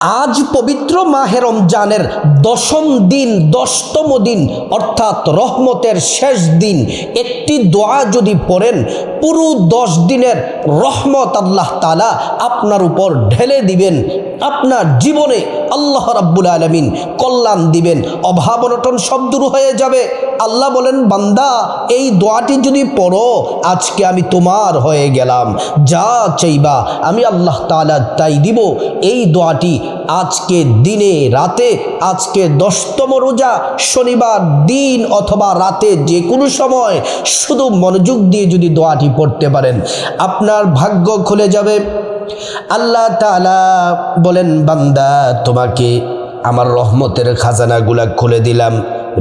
আজ পবিত্র মাহে রমজানের দশম দিন, 10তম দিন, অর্থাৎ রহমতের শেষ দিন। একটি দোয়া যদি পড়েন, পুরো 10 দিনের রহমত আল্লাহ তাআলা আপনার উপর ঢেলে দিবেন। আপনার জীবনে আল্লাহ রাব্বুল আলামিন কল্যাণ দিবেন, অভাব অনটন সব দূর হয়ে যাবে। আল্লাহ বলেন, বান্দা এই দোয়াটি যদি পড়ো, আজকে আমি তোমার হয়ে গেলাম, যা চাইবা আমি আল্লাহ তাআলা তাই দিব। এই দোয়াটি আজকে দিনে রাতে, আজকে 10তম রোজা, শনিবার দিন অথবা রাতে যে কোনো সময় শুধু মনোযোগ দিয়ে যদি দোয়াটি পড়তে পারেন, আপনার ভাগ্য খুলে যাবে। আল্লাহ তাআলা বলেন, বান্দা তোমাকে আমার রহমতের খাজানাগুলা খুলে দিলাম,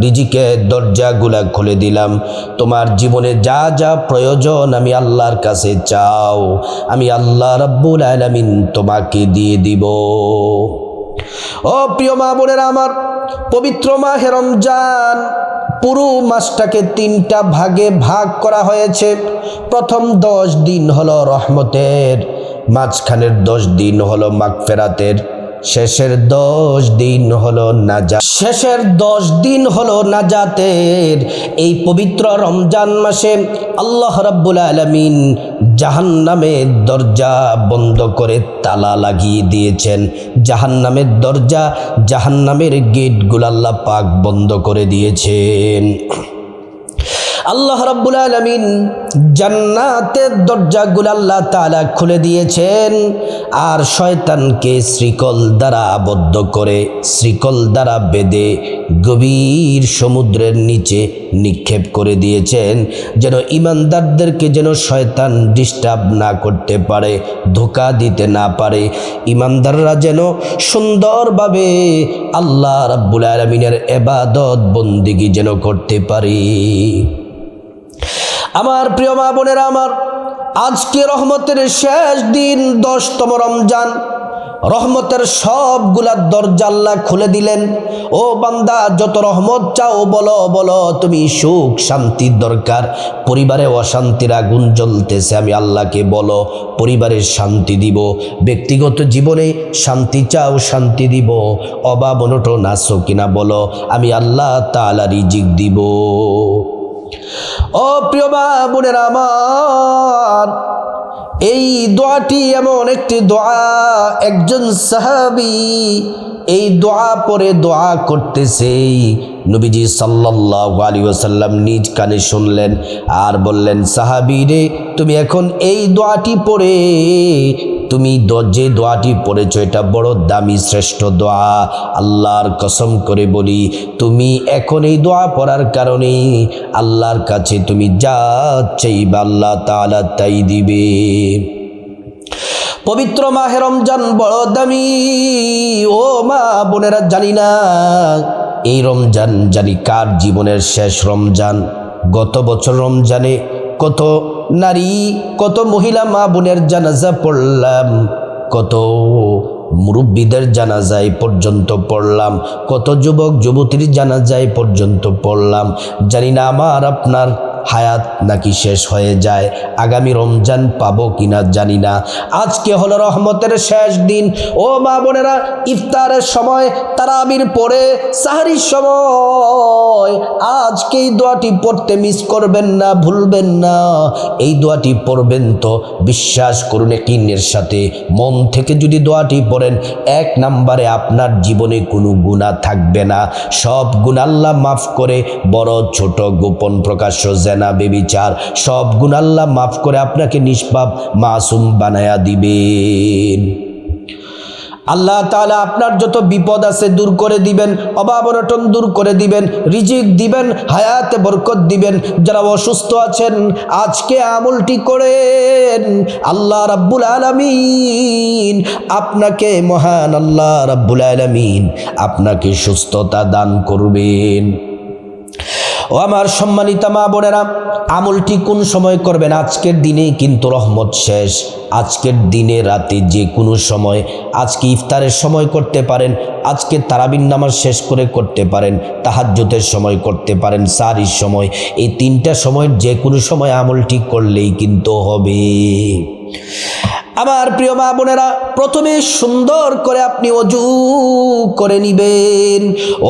রিজিকের দরজাগুলা খুলে দিলাম। তোমার জীবনে যা যা প্রয়োজন আমি আল্লাহর কাছে চাও, আমি আল্লাহ রাব্বুল আলামিন তোমাকে দিয়ে দিব। ও প্রিয় মা বোনেরা আমার, পবিত্র মাহে রমজান পুরো মাসটাকে 3টা ভাগে ভাগ করা হয়েছে। প্রথম 10 দিন হলো রহমতের, মাঝখানের 10 দিন হলো মাগফিরাতের, শেষের 10 দিন হলো নাজাতের। এই পবিত্র রমজান মাসে আল্লাহ রাব্বুল আলামিন জাহান্নামের দরজা বন্ধ করে তালা লাগিয়ে দিয়েছেন। জাহান্নামের দরজা, জাহান্নামের গেটগুলো আল্লাহ পাক বন্ধ করে দিয়েছেন। আল্লাহ রাব্বুল আলামিন জান্নাতের দরজাগুলো আল্লাহ তাআলা খুলে দিয়েছেন, আর শয়তানকে শ্রীকল দ্বারা আবদ্ধ করে, শ্রীকল দ্বারা বেঁধে গভীর সমুদ্রের নিচে নিক্ষেপ করে দিয়েছেন, যেন ঈমানদারদেরকে যেন শয়তান ডিস্টার্ব না করতে পারে, ধোঁকা দিতে না পারে। ঈমানদাররা যেন সুন্দরভাবে আল্লাহ রাব্বুল আলামিনের ইবাদত বন্দেগী যেন করতে পারে। আমার প্রিয় মা বোনেরা আমার, আজকে রহমতের শেষ দিন, 10তম রমজান। রহমতের সবগুলা দরজা আল্লাহ খুলে দিলেন। ও বান্দা, যত রহমত চাও বলো, বলো তুমি সুখ শান্তির দরকার, পরিবারে অশান্তির আগুন জ্বলতেছে, আমি আল্লাহকে বলো, পরিবারের শান্তি দিব। ব্যক্তিগত জীবনে শান্তি চাও, শান্তি দিব। অভাব অনটন আছো কিনা বলো, আমি আল্লাহ তাআলা রিজিক দিব। ও প্রিয় মা বোনেরা আমার, এই দোয়াটি এমন একটি দোয়া, একজন সাহাবী এই দোয়া পরে দোয়া করতেছে, নবীজি সাল্লাল্লাহু আলাইহি ওয়াসাল্লাম নিজ কানে শুনলেন আর বললেন, সাহাবী রে, তুমি এখন এই দোয়াটি পড়ে, তুমি যে দোয়াটি পড়েছ এটা বড় দামি শ্রেষ্ঠ দোয়া। আল্লাহর কসম করে বলি, তুমি এখন এই দোয়া পড়ার কারণে আল্লাহর কাছে তুমি যা চাইবা আল্লাহ তাআলা তাই দিবে। পবিত্র মাহে রমজান বড় দামি। ও মা বোনেরা, জানি না এই রমজান জানি কার জীবনের শেষ রমজান। গত বছর রমজানে কত নারী, কত মহিলা মা বোনের জানাজা পড়লাম, কত মুরব্বীদের জানাজায় পর্যন্ত পড়লাম, কত যুবক যুবতীর জানাজায় পর্যন্ত পড়লাম। জানি না আমার আপনার হায়াত নাকি শেষ হয়ে যায়, আগামী রমজান পাবো কিনা জানি না। আজকে হলো রহমতের শেষ দিন। ও মা বোনেরা, ইফতারের সময়, তারাবির পরে, সাহরির সময় আজকে এই দোয়াটি পড়তে মিস করবেন না, ভুলবেন না। এই দোয়াটি পড়বেন তো বিশ্বাস করুন, একটিনের সাথে মন থেকে যদি দোয়াটি পড়েন, 1 নম্বরে আপনার জীবনে কোনো গুনাহ থাকবে না, সব গুনাহ আল্লাহ মাফ করে, বড় ছোট গোপন প্রকাশ্য জেনা বেবিচার সব গুনাহ আল্লাহ মাফ করে আপনাকে নিষ্পাপ মাসুম বানায়া দিবেন। আল্লাহ তাআলা আপনার যত বিপদ আছে দূর করে দিবেন, অভাব অনটন দূর করে দিবেন, রিজিক দিবেন, হায়াতে বরকত দিবেন। যারা অসুস্থ আছেন আজকে আমলটি করেন, আল্লাহ রাব্বুল আলামিন আপনাকে, মহান আল্লাহ রাব্বুল আলামিন আপনাকে সুস্থতা দান করবেন। ও আমার সম্মানিতা মা বোনেরা, আমলটি কোন সময় করবেন? আজকের দিনে কিন্তু রহমত শেষ। আজকের দিনে রাতে যে কোনো সময়, আজকে ইফতারের সময় করতে পারেন, আজকে তারাবির নামাজ শেষ করে করতে পারেন, তাহাজ্জুদের সময় করতে পারেন, সাহরির সময়, এই 3টা সময়ের যে কোনো সময় আমলটি করলেই কিন্তু হবে। আমার প্রিয় মা বোনেরা, প্রথমে সুন্দর করে আপনি অজু করে নিবেন।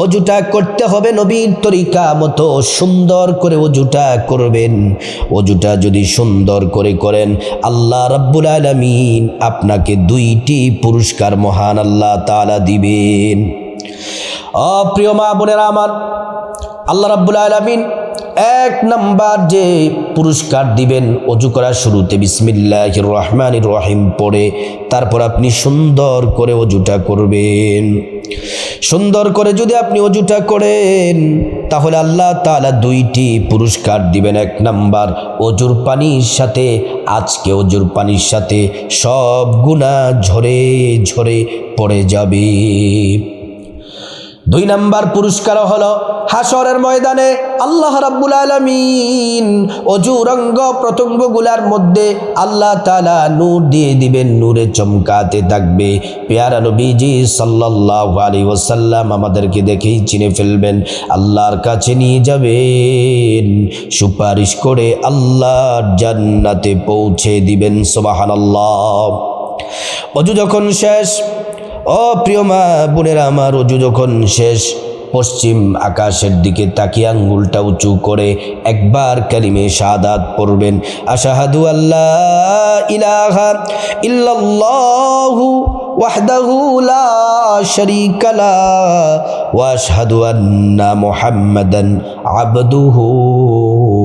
অজুটা করতে হবে নবীর তরিকা মতো, সুন্দর করে অজুটা করবেন। অজুটা যদি সুন্দর করে করেন, আল্লাহ রাব্বুল আলামিন আপনাকে 2টি পুরস্কার মহান আল্লাহ তাআলা দিবেন। প্রিয় মা বোনেরা আমার, আল্লাহ রাব্বুল আলামিন 1 নাম্বার যে পুরস্কার দিবেন, অজু করার শুরুতে বিসমিল্লাহির রহমানির রহিম পড়ে তারপর আপনি সুন্দর করে অজুটা করবেন। সুন্দর করে যদি আপনি অজুটা করেন, তাহলে আল্লাহ তাআলা 2টি পুরস্কার দিবেন। 1 নাম্বার, অজুর পানির সাথে, আজকে অজুর পানির সাথে সব গুনাহ ঝরে ঝরে পড়ে যাবে। 2 নাম্বার পুরস্কার হলো হাসরের ময়দানে আল্লাহ রাব্বুল আলামিন অজুর অঙ্গ প্রত্যঙ্গগুলার মধ্যে আল্লাহ তাআলা নূর দিয়ে দিবেন, নূরে চমকাতে থাকবে। পেয়ারা নবীজি সাল্লাল্লাহু আলাইহি ওয়াসাল্লাম আমাদেরকে দেখেই চিনে ফেলবেন, আল্লাহর কাছে নিয়ে যাবেন, সুপারিশ করে আল্লাহর জান্নাতে পৌঁছে দিবেন। সুবহানাল্লাহ। অজু যখন শেষ, প্রিয় মা বোনেরা আমার, অজু যখন শেষ, পশ্চিম আকাশের দিকে তাকিয়ে আঙ্গুলটা উঁচু করে একবার কালিমে শাহাদাত পড়বেন। আশহাদু আল্লা ইলাহা ইল্লাল্লাহু ওয়াহদাহু লা শারীকা লা ওয়া আশহাদু আন্না মুহাম্মাদান আবদুহু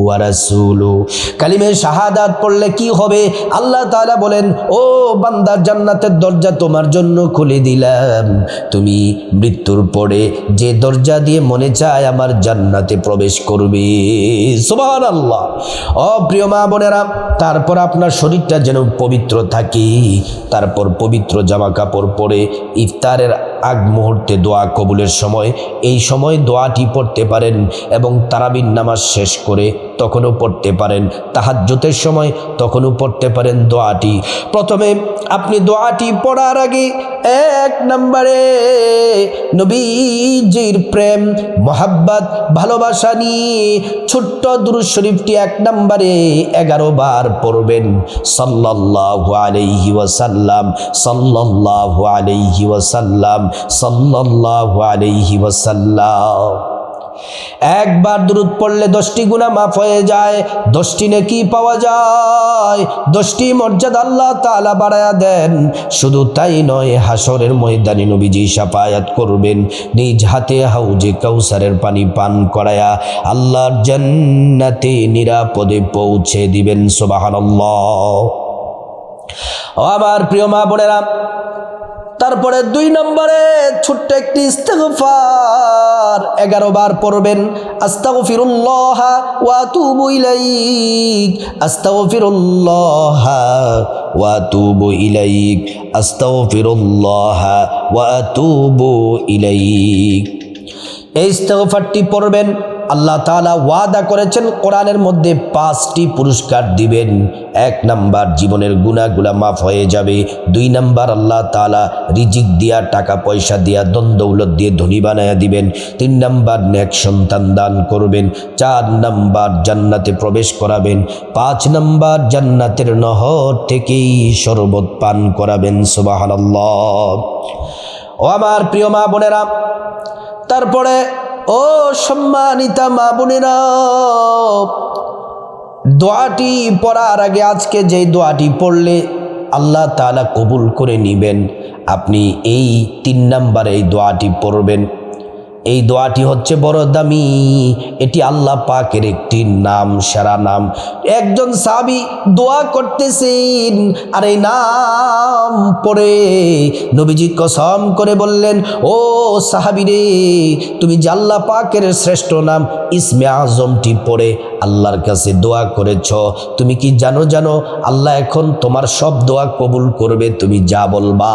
ওয়া রাসূলুহু। কালিমে শাহাদাত পড়লে কি হবে? আল্লাহ তাআলা বলেন, ও বান্দা, জান্নাতের দরজা তোমার জন্য খুলে দিলাম। তুমি মৃত্যুর পরে যে দরজা দিয়ে মনে চায় আমার জান্নাতে প্রবেশ করবে। সুবহানাল্লাহ। প্রিয় মা বোনেরা, তারপর আপনার শরীরটা যেন পবিত্র থাকে, তারপর পবিত্র জামা কাপড় পরে ইফতারের আগ মুহূর্তে দোয়া কবুলের সময় এই সময় দোয়াটি পড়তে পারেন, এবং তারাবির নামাজ শেষ করে তখনও পড়তে পারেন, তাহাজ্জুদের সময় তখনও পড়তে পারেন দোয়াটি। প্রথমে আপনি দোয়াটি পড়ার আগে 1 নম্বরে নবীজির প্রেম মোহাব্বত ভালোবাসা নিয়ে ছোট্ট দুরূদ শরীফটি 1 নম্বরে 11 বার পড়বেন। সাল্লাল্লাহু আলাইহি ওয়াসাল্লাম, সাল্লাল্লাহু আলাইহি ওয়াসাল্লাম, সাল্লাল্লাহু আলাইহি ওয়াসাল্লাম। একবার দুরূদ পড়লে 10টি গুনাহ মাফ হয়ে যায়, 10টি নেকি পাওয়া যায়, 10টি মর্যাদা আল্লাহ তাআলা বাড়ায়া দেন। শুধু তাই নয়, হাসরের ময়দানে নবীজি শাফায়াত করবেন, নিজ হাতে হাউজে কাউসারের পানি পান করায়া আল্লাহর জান্নাতে নিরাপদে পৌঁছে দিবেন। সুবহানাল্লাহ। আমার প্রিয় মা বোনেরা, তারপরে 2 নম্বরে ছোট্ট একটি ইস্তিগফার 11 বার পড়বেন। আস্তাগফিরুল্লাহ ওয়া আতুবু ইলাইক, আস্তাগফিরুল্লাহ ওয়া আতুবু ইলাইক, আস্তাগফিরুল্লাহ ওয়া আতুবু ইলাইক। এই ইস্তিগফারটি পড়বেন। আল্লাহ তাআলা ওয়াদা করেছেন কোরআনের মধ্যে 5টি পুরস্কার দিবেন। 1 নাম্বার, জীবনের গুনাহগুলা মাফ হয়ে যাবে। 2 নাম্বার, আল্লাহ তাআলা রিজিক দিয়া, টাকা পয়সা দিয়া, ধন দৌলত দিয়ে ধনী বানায়া দিবেন। 3 নাম্বার, নেক সন্তান দান করবেন। 4 নাম্বার, জান্নাতে প্রবেশ করাবেন। 5 নাম্বার, জান্নাতের নহর থেকেই শরবত পান করাবেন। সুবহানাল্লাহ। আমার প্রিয় মা বোনেরা, তারপরে সম্মানিতা মা বোনেরা, দোয়াটি পড়ার আগে আজকে যে দোয়াটি পড়লে আল্লাহ তাআলা কবুল করে নেবেন, আপনি এই 3 নাম্বারে এই দোয়াটি পড়বেন। এই দোয়াটি হচ্ছে বড় দামি, এটি আল্লাহ পাকের একটি নাম, সেরা নাম। একজন সাহাবী দোয়া করতেছেন, আর এই নাম পড়ে নবীজি কসম করে বললেন, ও সাহাবী রে, তুমি যে আল্লাহ পাকের শ্রেষ্ঠ নাম ইসমে আজমটি পড়ে আল্লাহর কাছে দোয়া করেছ, তুমি কি জানো আল্লাহ এখন তোমার সব দোয়া কবুল করবে, তুমি যা বলবা।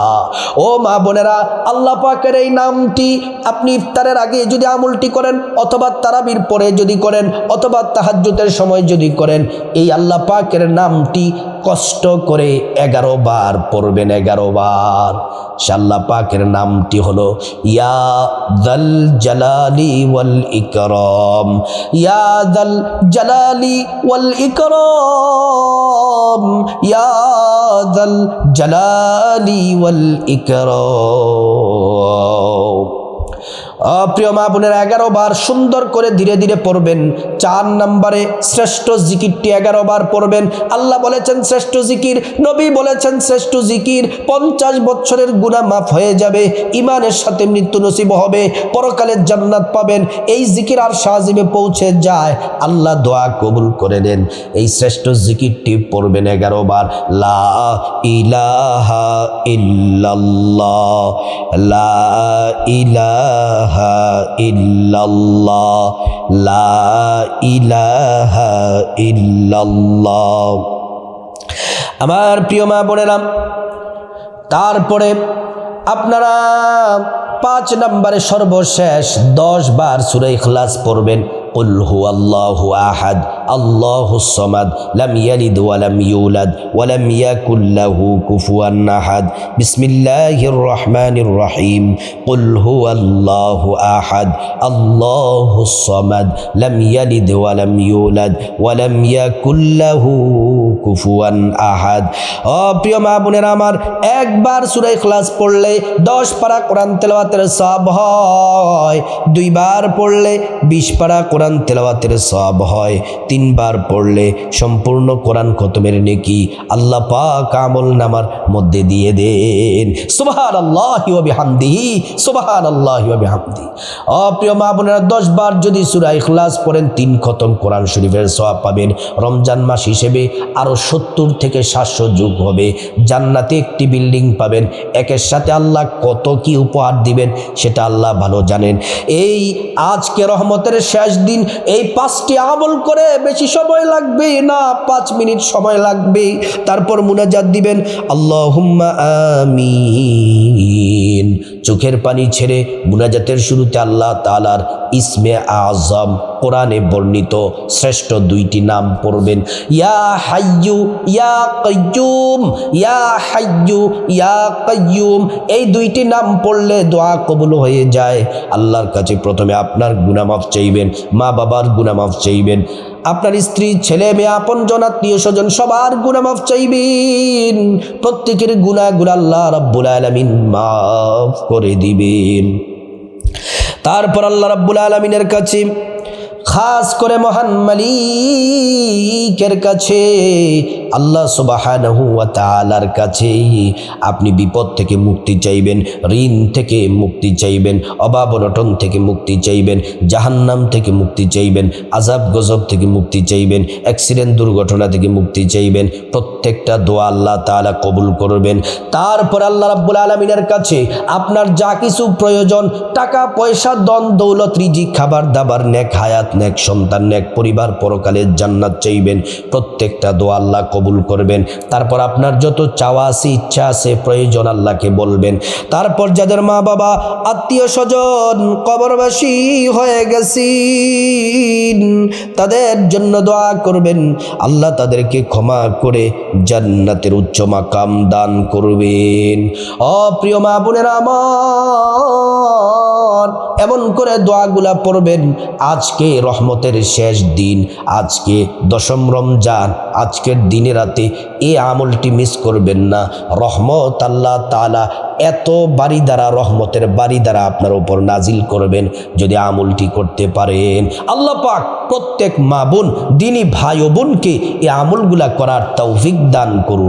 ও মা বোনেরা, আল্লাহ পাকের এই নামটি আপনি ইফতারের আগে যদি আমলটি করেন, অথবা তারাবির পরে যদি করেন, অথবা তাহাজ্জুদের সময় যদি করেন, এই আল্লাহ পাকের নামটি কষ্ট করে 11 বার পড়বেন। 11 বার সে আল্লাহ পাকের নামটি হলো ইয়া যাল জালালি ওয়াল ইকরাম, ইয়া যাল জালালি ওয়াল ইকরাম, ইয়া যাল জালালি ওয়াল ইকরাম। প্রিয় মা বোনেরা, 11 বার সুন্দর করে ধীরে ধীরে পড়বেন। 4 নম্বরে শ্রেষ্ঠ জিকিরটি 11 বার পড়বেন। আল্লাহ বলেছেন শ্রেষ্ঠ জিকির, নবী বলেছেন শ্রেষ্ঠ জিকির। 50 বছরের গুনাহ মাফ হয়ে যাবে, ইমানের সাথে মৃত্যু নসিব হবে, পরকালের জান্নাত পাবেন। এই জিকির আর শাহজিবে পৌঁছে যায়, আল্লাহ দোয়া কবুল করে নেন। এই শ্রেষ্ঠ জিকিরটি পড়বেন 11 বার। লা ইলাহা ইল্লাল্লাহ, লা ইলাহা ইল্লাল্লাহ, লা ইলাহা ইল্লাল্লাহ। আমার প্রিয় মা বোনেরা, তারপরে আপনারা 5 নম্বরে সর্বশেষ 10 বার সূরা ইখলাস পড়বেন। কুল হুয়াল্লাহু আহাদ আল্লাহুস সামাদ লাম ইয়ালিদ ওয়া লাম ইউলাদ ওয়া লাম ইয়াকুল লাহু কুফুয়ান আহাদ। বিসমিল্লাহির রহমানির রহিম। কুল হুয়াল্লাহু আহাদ আল্লাহুস সামাদ লাম ইয়ালিদ ওয়া লাম ইউলাদ ওয়া লাম ইয়াকুল লাহু কুফুয়ান আহাদ। ও প্রিয় মা বোনেরা আমার, একবার সূরা ইখলাস পড়লে 10 পারা কোরআন তেলাওয়াতের সওয়াব হয়, 2 বার পড়লে 20 পারা কোরআন তেলাওয়াতের সওয়াব হয়, 3 বার পড়লে সম্পূর্ণ কোরআন খতমের নেকি আল্লাহ পাক আমলনামার মধ্যে দিয়ে দেন। সুবহানাল্লাহি ওয়া বিহামদিহি, সুবহানাল্লাহি ওয়া বিহামদিহি। ও প্রিয় মা বোনেরা, 10 বার যদি সূরা ইখলাস পড়েন 3 খতম কোরআন শরীফের সওয়াব পাবেন। রমজান মাস হিসেবে আরো 70 থেকে 700 যোগ হবে। জান্নাতে একটি বিল্ডিং পাবেন। একের সাথে আল্লাহ কত কি উপহার দিবেন সেটা আল্লাহ ভালো জানেন। এই আজকে রহমতের শেষ দিন, এই 5টি আমল করে বেশি সময় লাগবে না, 5 মিনিট সময় লাগবে। তারপর মুনাজাত দিবেন, আল্লাহুম্মা আমিন। চোখের পানি ছেড়ে মুনাজাতের শুরুতে আল্লাহ তাআলার ইসমে আযম, কোরআনে বর্ণিত শ্রেষ্ঠ 2টি নাম পড়বেন। ইয়া হাইয়্যু ইয়া কাইয়্যুম, ইয়া হাইয়্যু ইয়া কাইয়্যুম। এই 2টি নাম পড়লে দোয়া কবুল হয়ে যায়। আল্লাহর কাছে প্রথমে আপনার গুনাহ মাফ চাইবেন, মা বাবার গুনাহ মাফ চাইবেন, আপনার স্ত্রী, ছেলে মেয়ে, আপনজন, আত্মীয় স্বজন সবার গুনাহ মাফ চাইবেন। প্রত্যেকের গুনাহগুলো আল্লাহ রাব্বুল আলামিন মাফ করে দিবেন। তারপর আল্লাহ রাব্বুল আলামিনের কাছে, খাস করে মহান মালিকের কাছে, আল্লাহ সুবহানাহু ওয়া তাআলার কাছে আপনি বিপদ থেকে মুক্তি চাইবেন, ঋণ থেকে মুক্তি চাইবেন, অভাব অনটন থেকে মুক্তি চাইবেন, জাহান্নাম থেকে মুক্তি চাইবেন, আযাব গজব থেকে মুক্তি চাইবেন, অ্যাক্সিডেন্ট দুর্ঘটনা থেকে মুক্তি চাইবেন। প্রত্যেকটা দোয়া আল্লাহ তাআলা কবুল করবেন। তারপর আল্লাহ রাব্বুল আলামিনের কাছে আপনার যা কিছু প্রয়োজন, টাকা পয়সা, ধন দৌলত, রিজিক, খাবার দাবার, নেক হায়াত, নেক সন্তান, নেক পরিবার, পরকালের জান্নাত চাইবেন। প্রত্যেকটা দোয়া আল্লাহ কবুল করবেন। তারপর আপনার যত চাওয়া আছে, ইচ্ছা আছে, প্রয়োজন আল্লাহকে বলবেন। তারপর যাদের মা বাবা, আত্মীয় স্বজন কবরবাসী হয়ে গেছেন, তাদের জন্য দোয়া করবেন, আল্লাহ তাদেরকে ক্ষমা করে জান্নাতের উচ্চ মাকাম দান করবেন। ও প্রিয় মা বোনেরা আমার, এমন করে দোয়াগুলা পড়বেন। আজকে রহমতের শেষ দিন, আজকে 10ম রমজান, আজকের দিনে রাতে এই আমলটি মিস করবেন না। রহমত আল্লাহ তাআলা এত বাড়ি দ্বারা, রহমতের বাড়ি দ্বারা আপনার উপর নাজিল করবেন যদি আমলটি করতে পারেন। আল্লাহ পাক প্রত্যেক মা বোন, দিনী ভাই ও বোনকে এই আমলগুলা করার তৌফিক দান করুন।